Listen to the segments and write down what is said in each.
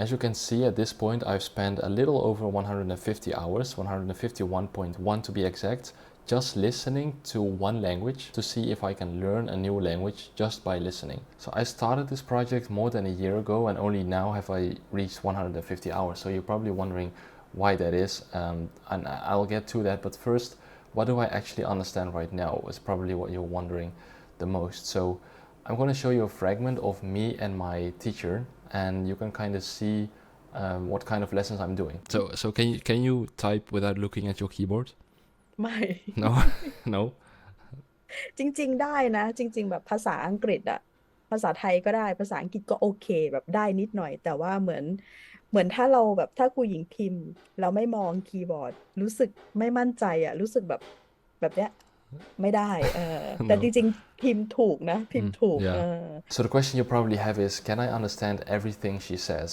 As you can see, at this point I've spent a little over 150 hours, 151.1 to be exact, just listening to one language to see if I can learn a new language just by listening. So I started this project more than a year ago, and only now have I reached 150 hours. So you're probably wondering why that is, and I'll get to that. But first, what do I actually understand right now is probably what you're wondering the most. So I'm going to show you a fragment of me and my teacher, and you can kind of see what kind of lessons I'm doing. So can you type without looking at your keyboard? ไม่ No, no. จริงๆได้นะจริงๆแบบภาษาอังกฤษอะภาษาไทยก็ได้ภาษาอังกฤษก็โอเคแบบได้นิดหน่อยแต่ว่าเหมือนถ้าเราแบบถ้าครูหญิงพิมพ์เราไม่มองคีย์บอร์ดรู้สึกไม่มั่นใจอะรู้สึกแบบเนี้ยไม่ได้แต่จ No. ริงๆพิมพ์ถูกนะพิมพ์ถูกYeah. So the question you probably have is, can I understand everything she says?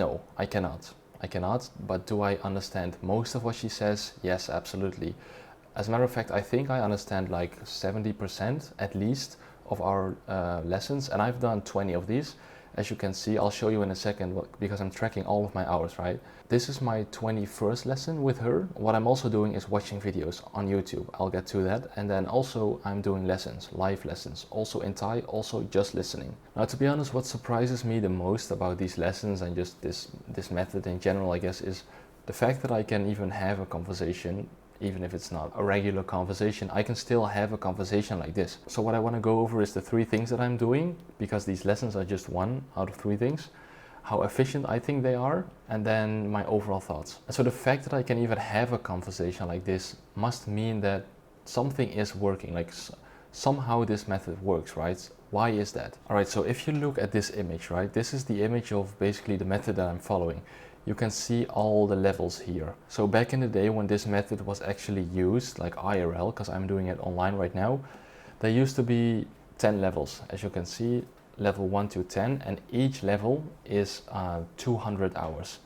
No, I cannot. I cannot, but do I understand most of what she says? Yes, absolutely. As a matter of fact, I think I understand like 70% at least of our lessons, and I've done 20 of these. As you can see, I'll show you in a second because I'm tracking all of my hours, right? This is my 21st lesson with her. What I'm also doing is watching videos on YouTube. I'll get to that. And then also I'm doing lessons, live lessons, also in Thai, also just listening. Now, to be honest, what surprises me the most about these lessons and just this method in general, I guess, is the fact that I can even have a conversation. Even if it's not a regular conversation, I can still have a conversation like this. So what I want to go over is the 3 things that I'm doing, because these lessons are just 1 out of 3 things, how efficient I think they are, and then my overall thoughts. And so the fact that I can even have a conversation like this must mean that something is working, like somehow this method works, right? Why is that? All right, so if you look at this image, right, this is the image of basically the method that I'm following. You can see all the levels here. So back in the day when this method was actually used, like IRL, because I'm doing it online right now, there used to be 10 levels, as you can see, level 1 to 10, and each level is 200 hours.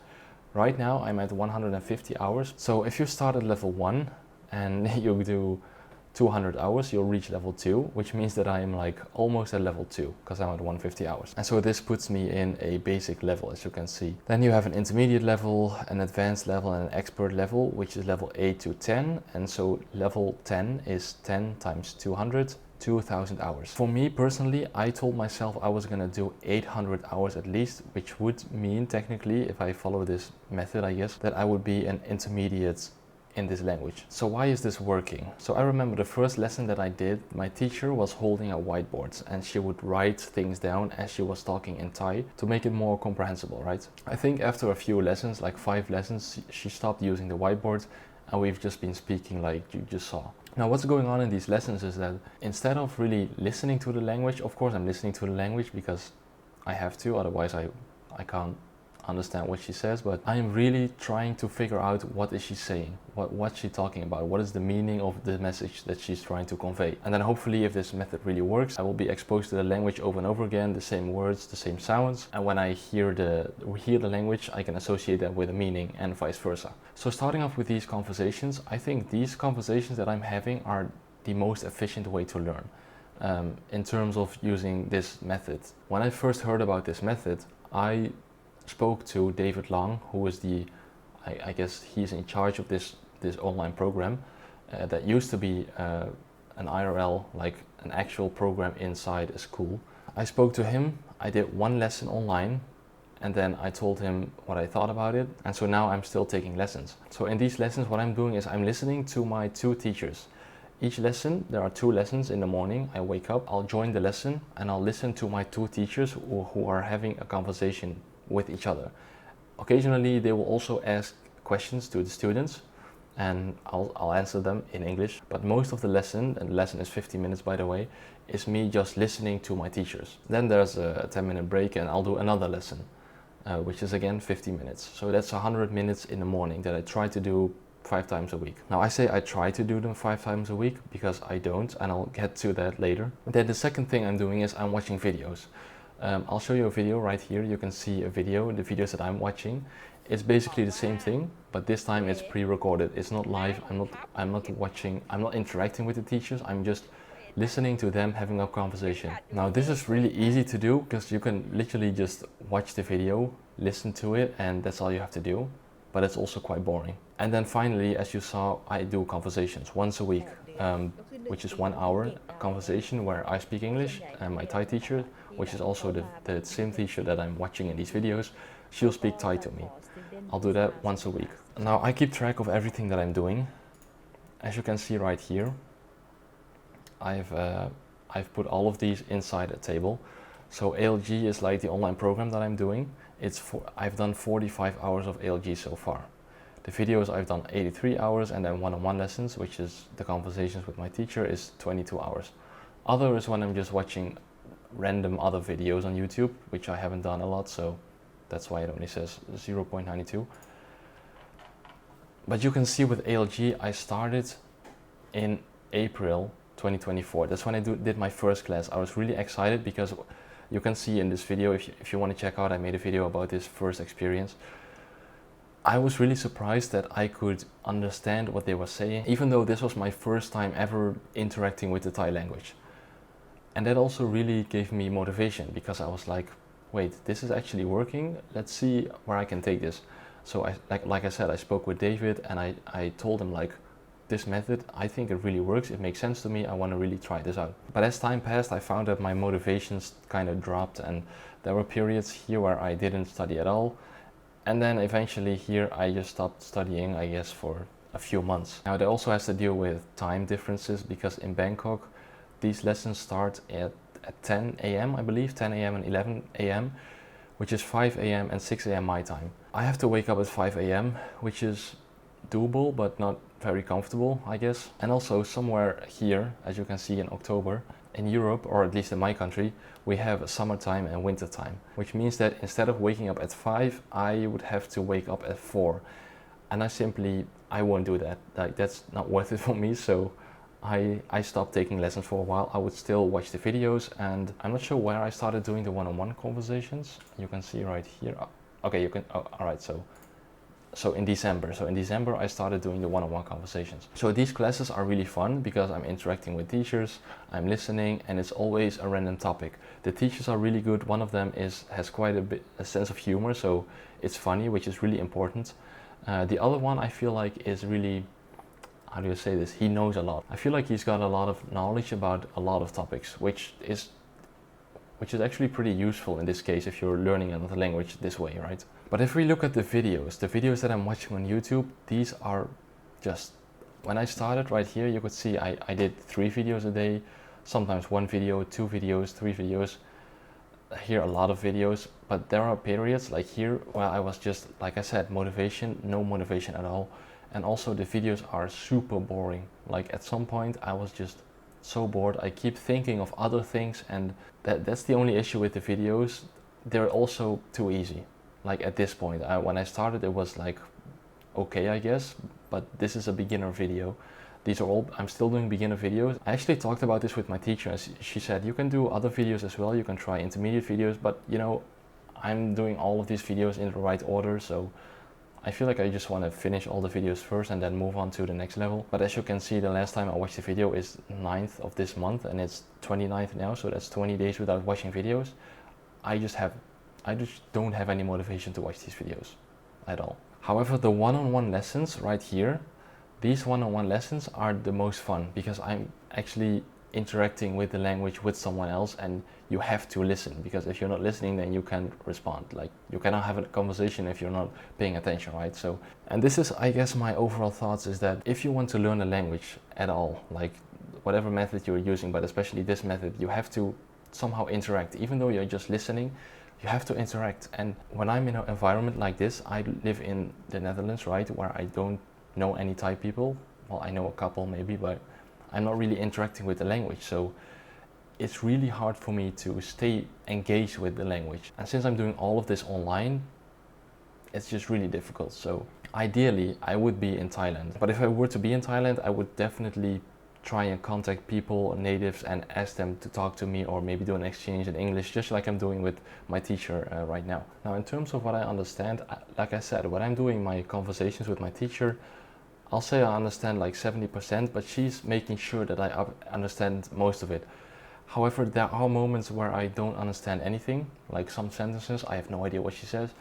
Right now I'm at 150 hours. So if you start at level 1 and you do 200 hours, you'll reach level 2, which means that I am like almost at level 2 because I'm at 150 hours. And so this puts me in a basic level, as you can see. Then you have an intermediate level, an advanced level, and an expert level, which is level 8 to 10. And so level 10 is 10 times 200, 2,000 hours. For me personally, I told myself I was gonna do 800 hours at least, which would mean technically, if I follow this method, I guess, that I would be an intermediate in this language. So why is this working? So I remember the first lesson that I did, my teacher was holding a whiteboard and she would write things down as she was talking in Thai to make it more comprehensible, right? I think after a few lessons, like 5 lessons, she stopped using the whiteboard and we've just been speaking like you just saw. Now what's going on in these lessons is that instead of really listening to the language, of course I'm listening to the language because I have to, otherwise I can't understand what she says, but I am really trying to figure out what is she saying, what's she talking about, what is the meaning of the message that she's trying to convey. And then hopefully if this method really works, I will be exposed to the language over and over again, the same words, the same sounds, and when I hear the language, I can associate that with a meaning and vice versa. So starting off with these conversations, I think these conversations that I'm having are the most efficient way to learn. In terms of using this method. When I first heard about this method, I spoke to David Long, who is I guess he's in charge of this online program that used to be an IRL, like an actual program inside a school. I spoke to him, I did 1 lesson online, and then I told him what I thought about it, and so now I'm still taking lessons. So in these lessons what I'm doing is I'm listening to my 2 teachers. Each lesson, there are 2 lessons in the morning. I wake up, I'll join the lesson, and I'll listen to my 2 teachers who are having a conversation with each other. Occasionally they will also ask questions to the students and I'll answer them in English, but most of the lesson, and the lesson is 50 minutes by the way, is me just listening to my teachers. Then there's a 10-minute break and I'll do another lesson, which is again 50 minutes. So that's 100 minutes in the morning that I try to do 5 times a week. Now I say I try to do them 5 times a week because I don't, and I'll get to that later. Then the second thing I'm doing is I'm watching videos. I'll show you a video right here. You can see a video, the videos that I'm watching. It's basically the same thing, but this time it's pre-recorded. It's not live. I'm not watching, I'm not interacting with the teachers. I'm just listening to them having a conversation. Now this is really easy to do because you can literally just watch the video listen to it and that's all you have to do, but it's also quite boring. And then finally, as you saw, I do conversations once a week, which is 1 hour conversation where I speak English, and my Thai teacher, which is also the same teacher that I'm watching in these videos, she'll speak Thai to me. I'll do that once a week. Now I keep track of everything that I'm doing. As you can see right here, I've put all of these inside a table. So ALG is like the online program that I'm doing. I've done 45 hours of ALG so far. The videos I've done 83 hours, and then one-on-one lessons, which is the conversations with my teacher, is 22 hours. Other is when I'm just watching random other videos on YouTube, which I haven't done a lot, so that's why it only says 0.92. But you can see with ALG, I started in April 2024. That's when I did my first class. I was really excited because you can see in this video, if you want to check out, I made a video about this first experience. I was really surprised that I could understand what they were saying, even though this was my first time ever interacting with the Thai language. And that also really gave me motivation, because I was like, wait, this is actually working. Let's see where I can take this. So like I said, I spoke with David and I told him, like, this method, I think it really works. It makes sense to me. I want to really try this out. But as time passed, I found that my motivations kind of dropped, and there were periods here where I didn't study at all. And then eventually here I just stopped studying, I guess, for a few months. Now that also has to deal with time differences, because in Bangkok these lessons start at 10 a.m. I believe, 10 a.m. and 11 a.m., which is 5 a.m. and 6 a.m. my time. I have to wake up at 5 a.m., which is doable but not very comfortable, I guess. And also somewhere here, as you can see in October, in Europe, or at least in my country, we have summertime and winter time, which means that instead of waking up at 5, I would have to wake up at 4. And I won't do that. Like, that's not worth it for me. So I stopped taking lessons for a while. I would still watch the videos, and I'm not sure where I started doing the one-on-one conversations. You can see right here. Okay, you can, all right, so in December I started doing the one-on-one conversations. So these classes are really fun because I'm interacting with teachers, I'm listening, and it's always a random topic. The teachers are really good. One of them has quite a sense of humor, so it's funny, which is really important. The other one I feel like is really, how do you say this? He knows a lot. I feel like he's got a lot of knowledge about a lot of topics, which is actually pretty useful in this case if you're learning another language this way, right? But if we look at the videos that I'm watching on YouTube, these are just, when I started right here, you could see I did 3 videos a day, sometimes 1 video, 2 videos, 3 videos, here a lot of videos. But there are periods like here where I was just, like I said, no motivation at all. And also the videos are super boring. Like at some point I was just so bored. I keep thinking of other things, and that's the only issue with the videos. They're also too easy. Like at this point, when I started, it was like, okay, I guess, but this is a beginner video. I'm still doing beginner videos. I actually talked about this with my teacher, and she said, you can do other videos as well. You can try intermediate videos, but you know, I'm doing all of these videos in the right order. So I feel like I just want to finish all the videos first and then move on to the next level. But as you can see, the last time I watched the video is 9th of this month, and it's 29th now. So that's 20 days without watching videos. I just don't have any motivation to watch these videos at all. However, the one-on-one lessons right here, these one-on-one lessons are the most fun because I'm actually interacting with the language with someone else, and you have to listen, because if you're not listening, then you can't respond. Like, you cannot have a conversation if you're not paying attention, right? So, and this is, I guess, my overall thoughts is that if you want to learn a language at all, like whatever method you're using, but especially this method, you have to somehow interact. Even though you're just listening, you have to interact. And when I'm in an environment like this, I live in the Netherlands, right, where I don't know any Thai people. Well, I know a couple maybe, but I'm not really interacting with the language. So it's really hard for me to stay engaged with the language. And since I'm doing all of this online, it's just really difficult. So ideally, I would be in Thailand. But if I were to be in Thailand, I would definitely try and contact people, natives, and ask them to talk to me, or maybe do an exchange in English, just like I'm doing with my teacher right now. Now, in terms of what I understand, like I said, when I'm doing my conversations with my teacher, I'll say I understand like 70%, but she's making sure that I understand most of it. However, there are moments where I don't understand anything, like some sentences, I have no idea what she says.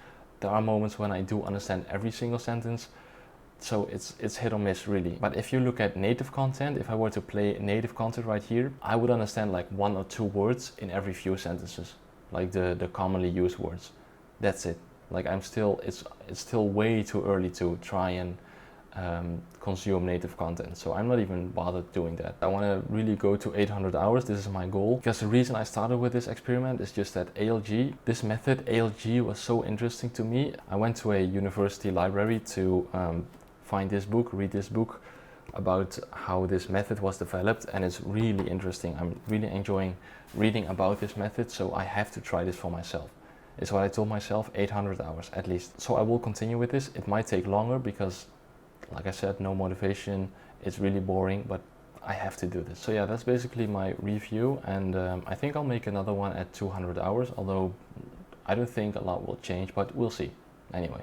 There are moments when I do understand every single sentence, so it's hit or miss really. But if you look at native content, if I were to play native content right here, I would understand like 1 or 2 words in every few sentences, like the commonly used words. That's it. Like it's still way too early to try and consume native content, so I'm not even bothered doing that. I want to really go to 800 hours. This is my goal, because the reason I started with this experiment is just that ALG, this method ALG, was so interesting to me. I went to a university library to find this book, read this book about how this method was developed, and it's really interesting. I'm really enjoying reading about this method, so I have to try this for myself. It's what I told myself, 800 hours at least. So I will continue with this. It might take longer because, like I said, no motivation, it's really boring, but I have to do this. So yeah, that's basically my review, and I think I'll make another one at 200 hours, although I don't think a lot will change, but we'll see. Anyway.